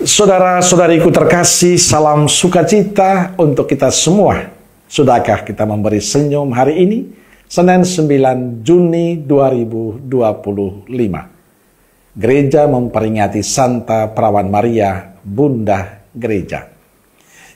Saudara-saudariku terkasih, salam sukacita untuk kita semua. Sudahkah kita memberi senyum hari ini, Senin 9 Juni 2025. Gereja memperingati Santa Perawan Maria, Bunda Gereja.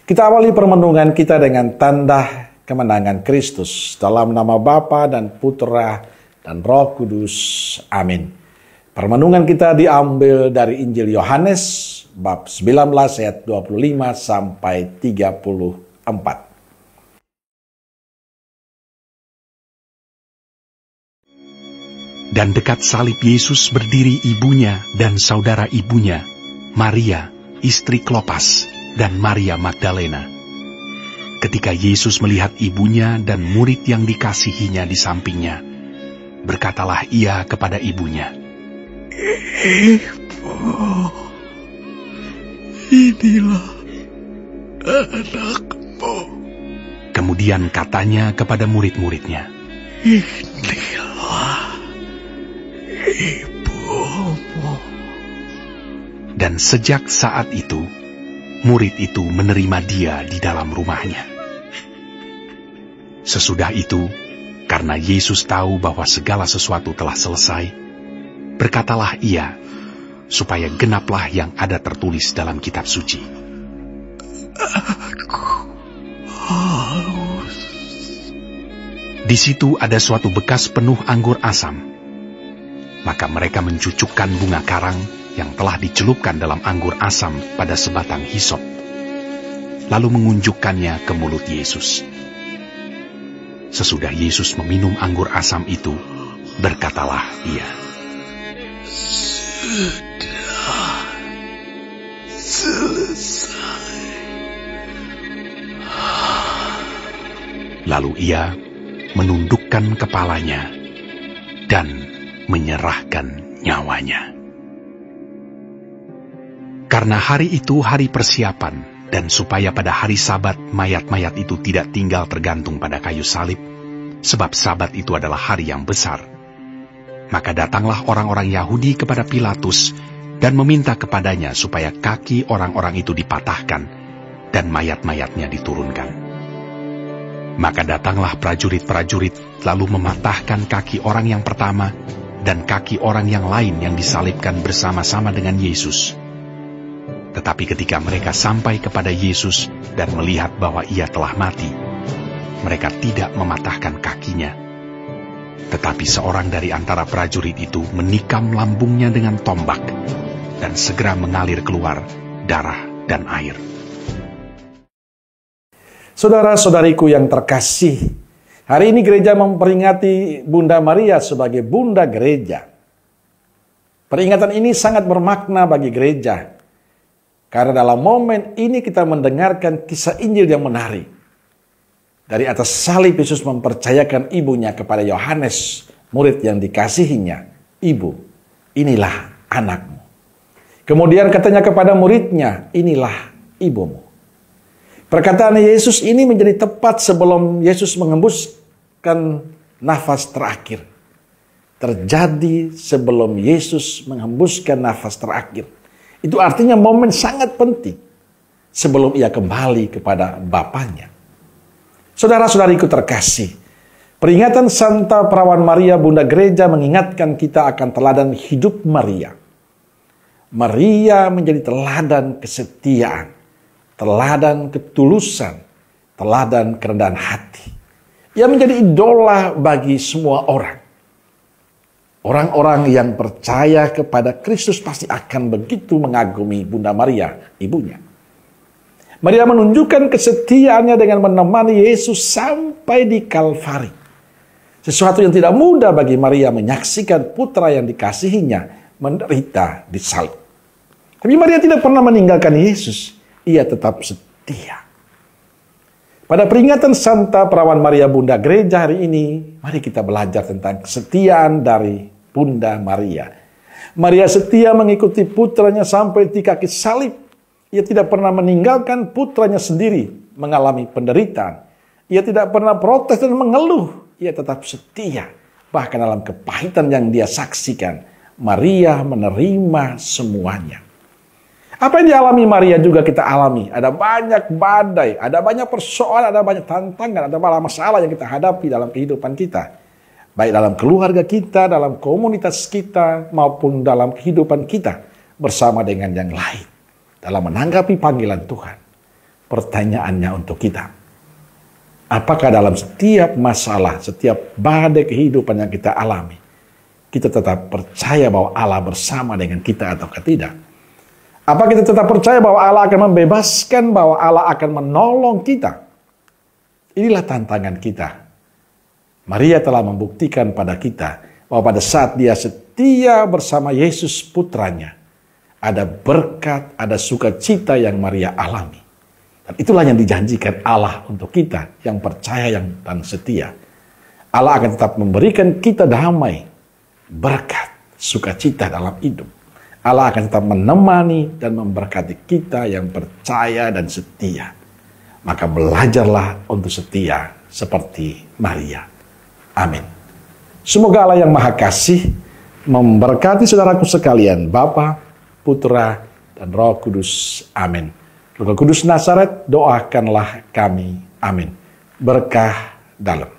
Kita awali permenungan kita dengan tanda kemenangan Kristus. Dalam nama Bapa dan Putra dan Roh Kudus. Amin. Permenungan kita diambil dari Injil Yohanes bab 19 ayat 25 sampai 34. Dan dekat salib Yesus berdiri ibunya dan saudara ibunya, Maria, istri Klopas, dan Maria Magdalena. Ketika Yesus melihat ibunya dan murid yang dikasihinya di sampingnya, berkatalah ia kepada ibunya, "Ibu, inilah anakmu." Kemudian katanya kepada murid-muridnya, "Inilah ibumu." Dan sejak saat itu, murid itu menerima dia di dalam rumahnya. Sesudah itu, karena Yesus tahu bahwa segala sesuatu telah selesai, berkatalah ia, supaya genaplah yang ada tertulis dalam kitab suci. "Aku haus." Di situ ada suatu bekas penuh anggur asam. Maka mereka mencucukkan bunga karang yang telah dicelupkan dalam anggur asam pada sebatang hisop, lalu mengunjukkannya ke mulut Yesus. Sesudah Yesus meminum anggur asam itu, berkatalah ia, "Sudah selesai." Lalu ia menundukkan kepalanya dan menyerahkan nyawanya. Karena hari itu hari persiapan, dan supaya pada hari Sabat mayat-mayat itu tidak tinggal tergantung pada kayu salib, sebab Sabat itu adalah hari yang besar, maka datanglah orang-orang Yahudi kepada Pilatus dan meminta kepadanya supaya kaki orang-orang itu dipatahkan dan mayat-mayatnya diturunkan. Maka datanglah prajurit-prajurit lalu mematahkan kaki orang yang pertama dan kaki orang yang lain yang disalibkan bersama-sama dengan Yesus. Tetapi ketika mereka sampai kepada Yesus dan melihat bahwa ia telah mati, mereka tidak mematahkan kakinya. Tetapi seorang dari antara prajurit itu menikam lambungnya dengan tombak, dan segera mengalir keluar darah dan air. Saudara-saudariku yang terkasih, hari ini gereja memperingati Bunda Maria sebagai Bunda Gereja. Peringatan ini sangat bermakna bagi gereja, karena dalam momen ini kita mendengarkan kisah Injil yang menarik. Dari atas salib Yesus mempercayakan ibunya kepada Yohanes, murid yang dikasihinya. "Ibu, inilah anakmu." Kemudian katanya kepada muridnya, "Inilah ibumu." Perkataan Yesus ini menjadi tepat sebelum Yesus menghembuskan nafas terakhir. Terjadi sebelum Yesus menghembuskan nafas terakhir. Itu artinya momen sangat penting sebelum ia kembali kepada Bapaknya. Saudara-saudariku terkasih, peringatan Santa Perawan Maria Bunda Gereja mengingatkan kita akan teladan hidup Maria. Maria menjadi teladan kesetiaan, teladan ketulusan, teladan kerendahan hati. Ia menjadi idola bagi semua orang. Orang-orang yang percaya kepada Kristus pasti akan begitu mengagumi Bunda Maria, ibunya. Maria menunjukkan kesetiaannya dengan menemani Yesus sampai di Kalvari. Sesuatu yang tidak mudah bagi Maria menyaksikan putra yang dikasihinya menderita di salib. Tapi Maria tidak pernah meninggalkan Yesus. Ia tetap setia. Pada peringatan Santa Perawan Maria Bunda Gereja hari ini, mari kita belajar tentang kesetiaan dari Bunda Maria. Maria setia mengikuti putranya sampai di kaki salib. Ia tidak pernah meninggalkan putranya sendiri mengalami penderitaan. Ia tidak pernah protes dan mengeluh. Ia tetap setia. Bahkan dalam kepahitan yang dia saksikan, Maria menerima semuanya. Apa yang dialami Maria juga kita alami. Ada banyak badai, ada banyak persoalan, ada banyak tantangan, ada banyak masalah yang kita hadapi dalam kehidupan kita. Baik dalam keluarga kita, dalam komunitas kita, maupun dalam kehidupan kita bersama dengan yang lain. Dalam menanggapi panggilan Tuhan. Pertanyaannya untuk kita. Apakah dalam setiap masalah, setiap badai kehidupan yang kita alami, kita tetap percaya bahwa Allah bersama dengan kita ataukah tidak? Apa kita tetap percaya bahwa Allah akan membebaskan, bahwa Allah akan menolong kita? Inilah tantangan kita. Maria telah membuktikan pada kita bahwa pada saat dia setia bersama Yesus putranya, ada berkat, ada sukacita yang Maria alami. Dan itulah yang dijanjikan Allah untuk kita yang percaya dan setia. Allah akan tetap memberikan kita damai, berkat, sukacita dalam hidup. Allah akan tetap menemani dan memberkati kita yang percaya dan setia. Maka belajarlah untuk setia seperti Maria. Amin. Semoga Allah yang Maha Kasih memberkati saudaraku sekalian, Bapa, Putra, dan Roh Kudus. Amin. Roh Kudus Nazaret, doakanlah kami. Amin. Berkah dalam.